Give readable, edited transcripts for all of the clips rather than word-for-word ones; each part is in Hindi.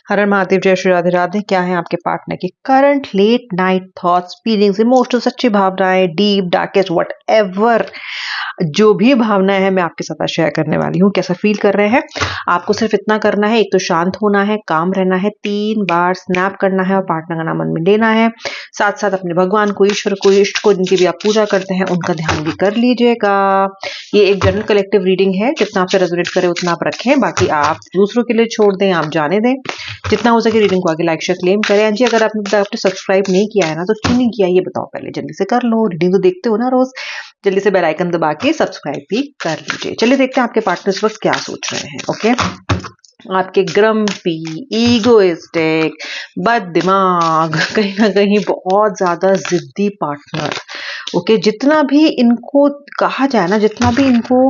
हर हर महादेव, जय श्री राधे राधे। क्या है आपके पार्टनर की current late night thoughts, feelings, emotional, सच्ची भावनाएं, डीप डार्केस्ट वट एवर जो भी भावनाएं हैं मैं आपके साथ शेयर करने वाली हूँ। कैसा फील कर रहे हैं आपको सिर्फ इतना करना है, एक तो शांत होना है, काम रहना है, 3 बार स्नैप करना है और पार्टनर का नाम मन में लेना है। साथ साथ अपने भगवान को, ईश्वर को, इष्ट को, जिनकी भी आप पूजा करते हैं उनका ध्यान भी कर लीजिएगा। ये एक जनरल कलेक्टिव रीडिंग है, जितना आपसे रेजोनेट करे उतना आप रखें, बाकी आप दूसरों के लिए छोड़ दें, आप जाने दें। जितना हो सके रीडिंग को आगे लाइक शेयर क्लेम करें। जी अगर आपने सब्सक्राइब नहीं किया है ना तो क्यों नहीं किया ये बताओ, पहले जल्दी से कर लो। रीडिंग तो देखते हो ना रोज, जल्दी से बेल आइकन दबा के सब्सक्राइब भी कर लीजिए। चलिए देखते हैं आपके पार्टनर्स वक्त क्या सोच रहे हैं। ओके, आपके ग्रम्पी, ईगोइस्टिक, बददिमाग, कहीं ना कहीं बहुत ज्यादा जिद्दी पार्टनर। ओके, जितना भी इनको कहा जाए ना, जितना भी इनको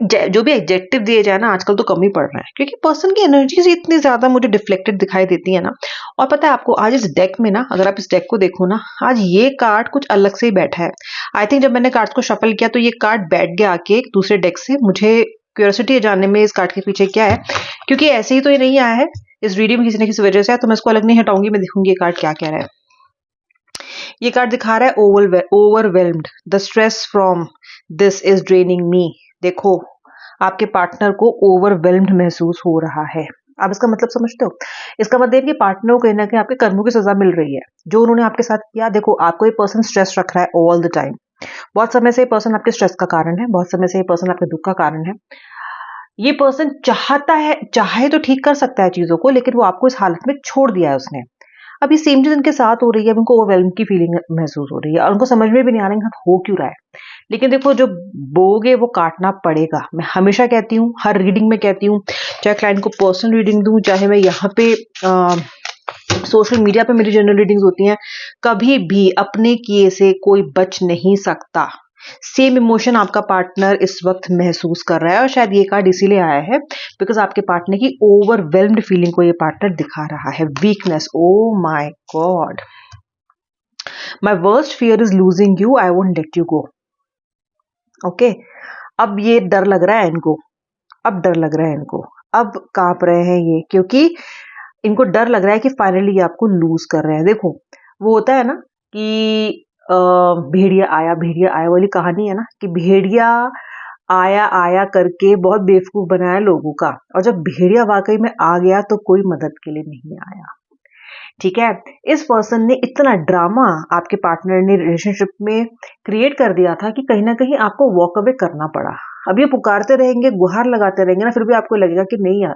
जो भी एडजेक्टिव दिए जाए ना आजकल तो कम ही पड़ रहा है, क्योंकि पर्सन की एनर्जीज इतनी ज्यादा मुझे डिफ्लेक्टेड दिखाई देती है ना। और पता है आपको, आज इस डेक में ना, अगर आप इस डेक को देखो ना, आज ये कार्ड कुछ अलग से ही बैठा है। आई थिंक जब मैंने कार्ड्स को शफल किया तो ये कार्ड बैठ गया आके एक दूसरे डेक से। मुझे क्यूरियोसिटी है जानने में इस कार्ड के पीछे क्या है, क्योंकि ऐसे ही तो ये नहीं आया है इस वीडियो में, किसी न किसी वजह से है, तो मैं इसको अलग नहीं हटाऊंगी, मैं दिखूंगी ये कार्ड क्या कह रहा है। ये कार्ड दिखा रहा है overwhelmed, the stress from this is draining me. देखो, आपके पार्टनर को ओवरवेल्म्ड महसूस हो रहा है। आप इसका मतलब समझते हो? इसका मतलब कि पार्टनर को कहीं ना कहीं आपके कर्मों की सजा मिल रही है, जो उन्होंने आपके साथ किया। देखो, आपको ये पर्सन स्ट्रेस रख रहा है ऑल द टाइम। बहुत समय से ये पर्सन आपके स्ट्रेस का कारण है, बहुत समय से ये पर्सन आपके दुख का कारण है। ये पर्सन चाहता है, चाहे तो ठीक कर सकता है चीजों को, लेकिन वो आपको इस हालत में छोड़ दिया है उसने। अब ये सेम चीज उनके साथ हो रही है, उनको ओवरवेल्म की फीलिंग महसूस हो रही है और उनको समझ में भी नहीं आ रहा है हो क्यों रहा है। लेकिन देखो, जो बोगे वो काटना पड़ेगा। मैं हमेशा कहती हूँ, हर रीडिंग में कहती हूँ, चाहे क्लाइंट को पर्सनल रीडिंग दूं, चाहे मैं यहाँ पे सोशल मीडिया पे मेरी जनरल रीडिंग्स होती हैं, कभी भी अपने किए से कोई बच नहीं सकता। सेम इमोशन आपका पार्टनर इस वक्त महसूस कर रहा है, और शायद ये कार्ड इसीलिए आया है बिकॉज आपके पार्टनर की ओवरवेल्म्ड फीलिंग को ये पार्टनर दिखा रहा है। Weakness, oh my God, my worst fear is losing you, I won't let you go. Okay, अब ये डर लग रहा है इनको, अब डर लग रहा है इनको, अब कांप रहे हैं ये, क्योंकि इनको डर लग रहा है कि फाइनली ये आपको लूज कर रहे हैं। देखो, वो होता है ना कि भेड़िया आया वाली कहानी है ना, कि भेड़िया आया आया करके बहुत बेवकूफ बनाया लोगों का, और जब भेड़िया वाकई में आ गया तो कोई मदद के लिए नहीं आया। ठीक है, इस पर्सन ने इतना ड्रामा आपके पार्टनर ने रिलेशनशिप में क्रिएट कर दिया था कि कहीं ना कहीं आपको वॉक अवे करना पड़ा। अब ये पुकारते रहेंगे, गुहार लगाते रहेंगे ना, फिर भी आपको लगेगा कि नहीं यार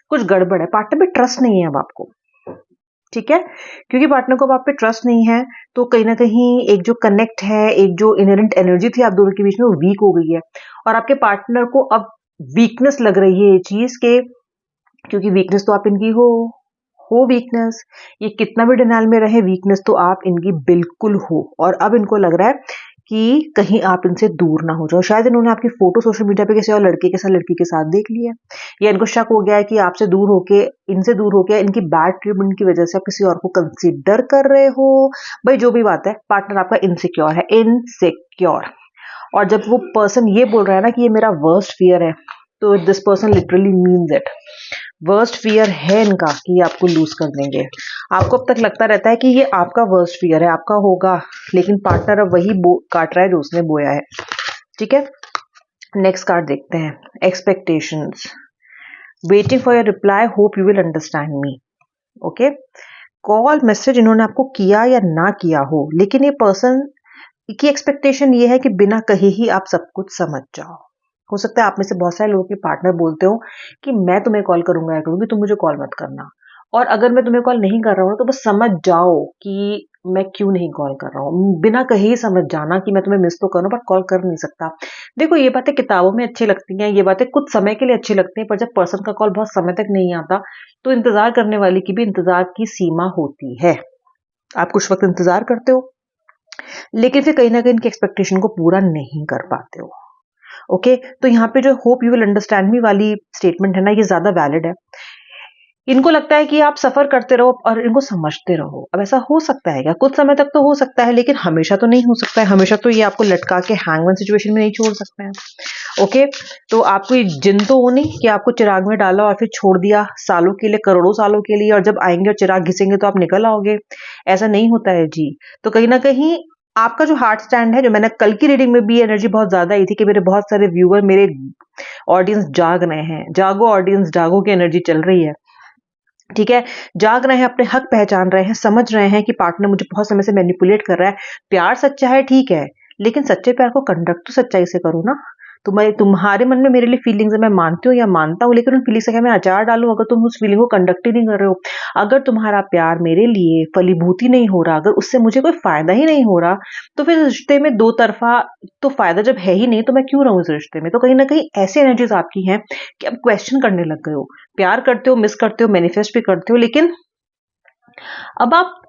कुछ गड़बड़ है, पार्टनर पे ट्रस्ट नहीं है अब आपको। ठीक है, क्योंकि पार्टनर को अब आप पे ट्रस्ट नहीं है तो कहीं ना कहीं एक जो कनेक्ट है, एक जो इनहेरेंट एनर्जी थी आप दोनों के बीच में, वो वीक हो गई है। और आपके पार्टनर को अब वीकनेस लग रही है ये चीज के, क्योंकि वीकनेस तो आप इनकी हो वीकनेस, ये कितना भी डिनाइल में रहे, वीकनेस तो आप इनकी बिल्कुल हो। और अब इनको लग रहा है कि कहीं आप इनसे दूर ना हो जाओ। शायद इन्होंने आपकी फोटो सोशल मीडिया पे किसी और लड़के के साथ, लड़की के साथ देख ली है, या इनको शक हो गया है कि आपसे दूर होके, इनसे दूर होके इनकी बैड ट्रीटमेंट की वजह से आप किसी और को कंसीडर कर रहे हो। भाई जो भी बात है, पार्टनर आपका इनसिक्योर है, इनसिक्योर। और जब वो पर्सन ये बोल रहा है ना कि ये मेरा वर्स्ट फियर है, तो this person literally means it. Worst fear है इनका कि ये आपको लूज कर देंगे। आपको अब तक लगता रहता है कि ये आपका वर्स्ट फियर है, आपका होगा, लेकिन पार्टनर अब वही काट रहा है जो उसने बोया है। ठीक है, नेक्स्ट कार्ड देखते हैं, expectations, waiting for your reply, hope you will understand me. Okay, call message इन्होंने आपको किया या ना किया हो, लेकिन ये पर्सन की एक्सपेक्टेशन ये है कि बिना कहे ही आप सब कुछ समझ जाओ। हो सकता है आप में से बहुत सारे लोगों के पार्टनर बोलते हो कि मैं तुम्हें कॉल करूंगा या करूंगी, तुम मुझे कॉल मत करना। और अगर मैं तुम्हें कॉल नहीं कर रहा हूं तो बस समझ जाओ कि मैं क्यों नहीं कॉल कर रहा हूँ। बिना कहे ही समझ जाना कि मैं तुम्हें मिस तो करूं पर कॉल कर नहीं सकता। देखो, ये बातें किताबों में अच्छी लगती हैं, ये बातें कुछ समय के लिए अच्छी लगती हैं, पर जब पर्सन का कॉल बहुत समय तक नहीं आता तो इंतजार करने वाले की भी इंतजार की सीमा होती है। आप कुछ वक्त इंतजार करते हो, लेकिन फिर कहीं ना कहीं इनकी एक्सपेक्टेशन को पूरा नहीं कर पाते हो। ओके, तो यहाँ पे जो hope you will understand me वाली स्टेटमेंट है ना, ये ज्यादा वैलिड है। इनको लगता है कि आप सफर करते रहो और इनको समझते रहो। अब ऐसा हो सकता है क्या? कुछ समय तक तो हो सकता है, लेकिन हमेशा तो नहीं हो सकता है। हमेशा तो ये आपको लटका के हैंगमैन सिचुएशन में नहीं छोड़ सकते हैं। ओके, तो आप कोई जिन तो हो नहीं कि आपको चिराग में डाला और फिर छोड़ दिया सालों के लिए, करोड़ों सालों के लिए, और जब आएंगे और चिराग घिसेंगे तो आप निकल आओगे। ऐसा नहीं होता है जी। तो कहीं ना कहीं आपका जो हार्ट स्टैंड है, जो मैंने कल की रीडिंग में भी एनर्जी बहुत ज्यादा आई थी कि मेरे बहुत सारे व्यूअर, मेरे ऑडियंस जाग रहे हैं। जागो ऑडियंस, जागो की एनर्जी चल रही है। ठीक है, जाग रहे हैं, अपने हक पहचान रहे हैं, समझ रहे हैं कि पार्टनर मुझे बहुत समय से मैनिपुलेट कर रहा है। प्यार सच्चा है, ठीक है, लेकिन सच्चे प्यार को कंडक्ट तो सच्चाई से करो ना। तुम्हारे मन में मेरे लिए फीलिंग्स है, मैं मानती हूँ या मानता हूँ, लेकिन उन फीलिंग्स का मैं अचार डालूं अगर तुम उस फीलिंग को कंडक्ट ही नहीं कर रहे हो। अगर तुम्हारा प्यार मेरे लिए फलीभूति नहीं हो रहा, अगर उससे मुझे कोई फायदा ही नहीं हो रहा, तो फिर रिश्ते में दो तरफा तो फायदा जब है ही नहीं, तो मैं क्यों रहूं इस रिश्ते में। तो कहीं ना कहीं ऐसी एनर्जीज आपकी हैं कि अब क्वेश्चन करने लग गए हो। प्यार करते हो, मिस करते हो, मैनिफेस्ट भी करते हो, लेकिन अब आप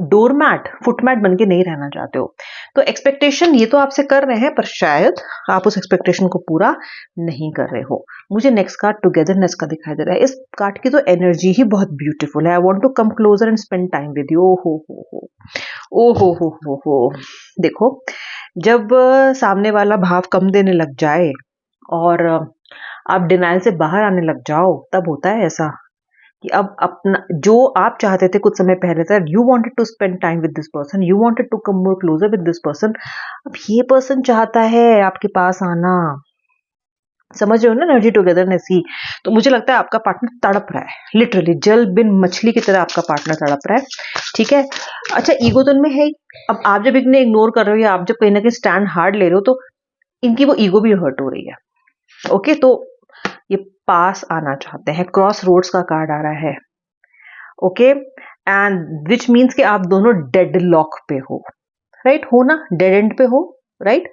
डोरमैट, फुटमैट बन के नहीं रहना चाहते हो। तो एक्सपेक्टेशन ये तो आपसे कर रहे हैं, पर शायद आप उस एक्सपेक्टेशन को पूरा नहीं कर रहे हो। मुझे नेक्स्ट कार्ड टुगेदरनेस का दिखाई दे रहा है। इस कार्ड की तो एनर्जी ही बहुत ब्यूटीफुल है। I want to come closer and spend time with you. ओ हो, ओ हो। देखो, जब सामने वाला भाव कम देने लग जाए और आप डिनाइल से बाहर आने लग जाओ, तब होता है ऐसा कि अब अपना जो आप चाहते थे कुछ समय पहले तक, you wanted to spend time with this person, you wanted to come more closer with this person, अब ये पर्सन चाहता है आपके पास आना। समझ रहे हो ना एनर्जी टुगेदरनेस ही। तो मुझे लगता है आपका पार्टनर तड़प रहा है, लिटरली जल बिन मछली की तरह आपका पार्टनर तड़प रहा है। ठीक है, अच्छा, ईगो तो इनमें है ही। अब आप जब इन्हें इग्नोर कर रहे हो या आप जब कहीं ना कहीं स्टैंड हार्ड ले रहे हो, तो इनकी वो ईगो भी हर्ट हो रही है। ओके, तो ये पास आना चाहते हैं। क्रॉस रोड्स का कार्ड आ रहा है। ओके, एंड विच मीन्स कि आप दोनों डेड लॉक पे हो, राइट हो ना, डेड एंड पे हो, राइट।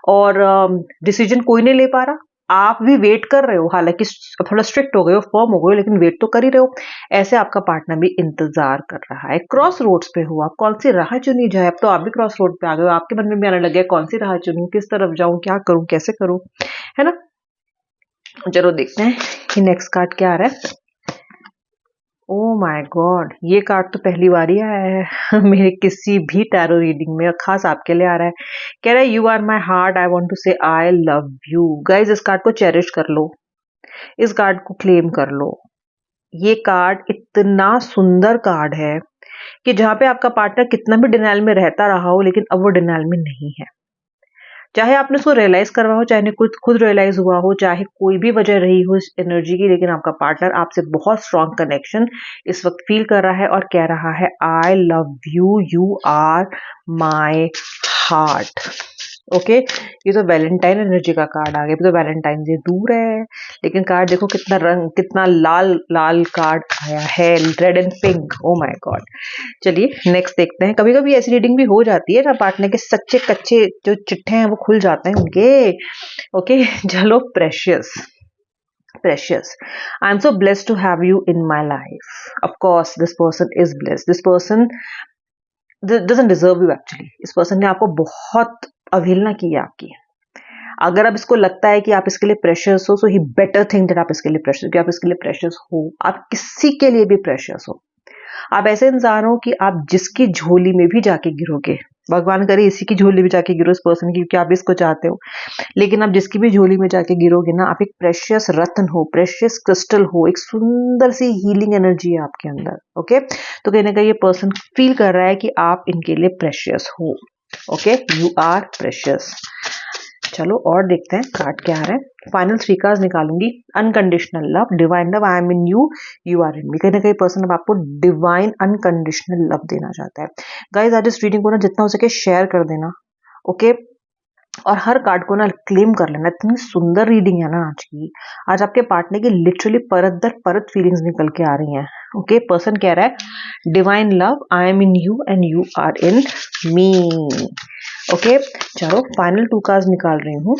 और डिसीजन कोई नहीं ले पा रहा, आप भी वेट कर रहे हो, हालांकि थोड़ा स्ट्रिक्ट हो गए हो, फर्म हो गए हो, लेकिन वेट तो कर ही रहे हो। ऐसे आपका पार्टनर भी इंतजार कर रहा है। क्रॉस रोड्स पे हो आप, कौन सी राह चुनी जाए। अब तो आप भी क्रॉस रोड पे आ गए हो, आपके मन में भी आने लगे कौन सी राह चुनूं, किस तरफ जाऊं, क्या करूं, कैसे करूं, है ना। चलो देखते हैं कि नेक्स्ट कार्ड क्या आ रहा है। ओ माय गॉड, ये कार्ड तो पहली बार ही आया है मेरे किसी भी टैरो रीडिंग में, और खास आपके लिए आ रहा है। कह रहा है you are my heart, I want to say I love you. Guys, इस कार्ड को चेरिश कर लो, इस कार्ड को क्लेम कर लो। ये कार्ड इतना सुंदर कार्ड है कि जहां पे आपका पार्टनर कितना भी डिनाइल में रहता रहा हो, लेकिन अब वो डिनाइल में नहीं है। चाहे आपने उसको रियलाइज करवा हो, चाहे खुद रियलाइज हुआ हो, चाहे कोई भी वजह रही हो इस एनर्जी की, लेकिन आपका पार्टनर आपसे बहुत स्ट्रॉन्ग कनेक्शन इस वक्त फील कर रहा है और कह रहा है I love you, you are my heart. Okay, ये तो वैलेंटाइन एनर्जी का कार्ड आ गया। तो वैलेंटाइन से दूर है, लेकिन कार्ड देखो कितना रंग, कितना लाल लाल कार्ड आया है, red and pink. Oh my God. चलिए नेक्स्ट देखते हैं। कभी कभी ऐसी रीडिंग भी हो जाती है ना, पार्टनर के सच्चे कच्चे जो चिट्ठे हैं वो खुल जाते हैं उनके। ओके, चलो, precious, precious, I'm so blessed to have you in my life. Of course this person is blessed, this person doesn't deserve you actually. इस पर्सन ने आपको बहुत अवहेलना की है आपकी। अगर अब इसको लगता है कि आप इसके लिए प्रेशियस हो, सो ही बेटर थिंक दैट आप इसके लिए प्रेशियस, कि आप इसके लिए प्रेशियस हो। आप किसी के लिए भी प्रेशियस हो। आप ऐसे इंसान हो कि आप जिसकी झोली में भी जाके गिरोगे, भगवान करे इसी की झोली में जाके गिरो इस पर्सन की, क्योंकि आप इसको चाहते हो, लेकिन आप जिसकी भी झोली में जाके गिरोगे ना, आप एक प्रेशियस रत्न हो, प्रेशियस क्रिस्टल हो, एक सुंदर सी हीलिंग एनर्जी है आपके अंदर। ओके, तो कहीं ना कहीं ये पर्सन फील कर रहा है कि आप इनके लिए प्रेशियस हो। Okay, you are precious. चलो और देखते हैं कार्ड क्या आ रहा है। फाइनल 3 कार्ड्स निकालूंगी। Unconditional love, divine love, I am in you, you are in me. कहीं ना कहीं पर्सन अब आपको डिवाइन अनकंडीशनल लव देना चाहता है। गाइज, आज इस रीडिंग को ना जितना हो सके शेयर कर देना। ओके, और हर कार्ड को ना क्लेम कर लेना। इतनी सुंदर रीडिंग है ना आज की। आज आपके पार्टनर की लिटरली परत दर परत फीलिंग्स निकल के आ रही हैं। ओके, पर्सन कह रहा है divine love, I am in you and you are in me. Okay, चलो फाइनल 2 कार्ड्स निकाल रही हूँ।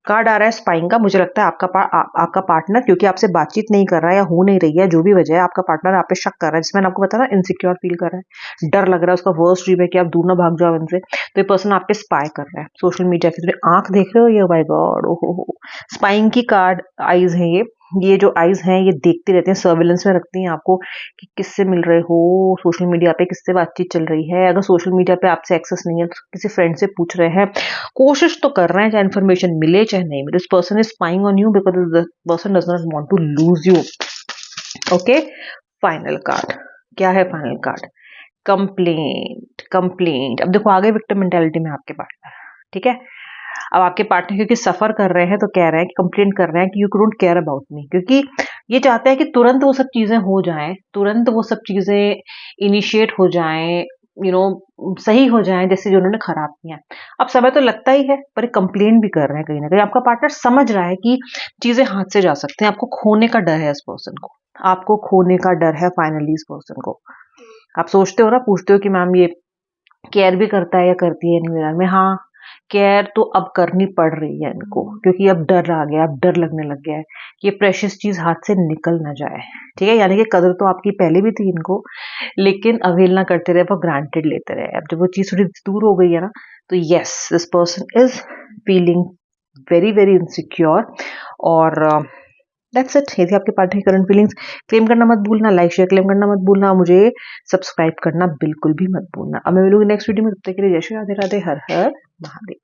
कार्ड आ रहा है स्पाइंग का। मुझे लगता है आपका पार्टनर, क्योंकि आपसे बातचीत नहीं कर रहा है या हो नहीं रही है, जो भी वजह है, आपका पार्टनर आप पे शक कर रहा है, जिसमें मैंने आपको बताया ना, इनसिक्योर फील कर रहा है, डर लग रहा है, उसका वर्स्ट ड्रीम है कि आप दूर ना भाग जाओ इनसे। तो ये पर्सन आप पे स्पाई कर रहा है सोशल मीडिया के थ्रू। आंख देख रहे हो ये, माय गॉड, ओहो, स्पाइंग की कार्ड आईज है ये। ये जो आईज हैं ये देखते रहते हैं, सर्विलेंस में रखती हैं आपको कि किससे मिल रहे हो, सोशल मीडिया पे किससे बातचीत चल रही है। अगर सोशल मीडिया पे आपसे एक्सेस नहीं है तो किसी फ्रेंड से पूछ रहे हैं, कोशिश तो कर रहे हैं चाहे इन्फॉर्मेशन मिले चाहे नहीं मिले। This person is spying on you because the person does not want to lose you. Okay, final card क्या है? Final card complaint. कंप्लेंट, अब देखो आ गए विक्टिम मेंटालिटी में आपके पार्टनर, ठीक है। अब आपके पार्टनर क्योंकि सफर कर रहे हैं तो कह रहे हैं कि कंप्लेंट कर रहे हैं कि you don't care about me, क्योंकि ये चाहते हैं कि तुरंत वो सब चीजें हो जाएं, तुरंत वो सब चीजें इनिशिएट हो जाएं, सही हो जाएं जैसे जो उन्होंने खराब किया। अब समय तो लगता ही है, पर कंप्लेन भी कर रहे हैं कहीं ना कहीं। आपका पार्टनर समझ रहा है कि चीजें हाथ से जा सकते हैं, आपको खोने का डर है इस पर्सन को, आपको खोने का डर है फाइनली इस पर्सन को। आप सोचते हो ना, पूछते हो कि मैम ये केयर भी करता है या करती है नहीं मेरा में? हाँ, केयर तो अब करनी पड़ रही है इनको, क्योंकि अब डर आ गया, अब डर लगने लग गया है कि ये प्रेशियस चीज हाथ से निकल ना जाए, ठीक है। यानी कि कदर तो आपकी पहले भी थी इनको, लेकिन अवहेलना करते रहे, वो ग्रांटेड लेते रहे। अब जब वो चीज थोड़ी दूर हो गई है ना, तो yes this person is feeling very very insecure. और दैट्स इट। यदि आपके पार्टनर की करंट फीलिंग्स क्लेम करना मत भूलना, लाइक शेयर क्लेम करना मत भूलना, मुझे सब्सक्राइब करना बिल्कुल भी मत भूलना। अब मैं मिलूंगी नेक्स्ट वीडियो में, तब तक के लिए जय श्री राधे राधे, हर हर महादेव।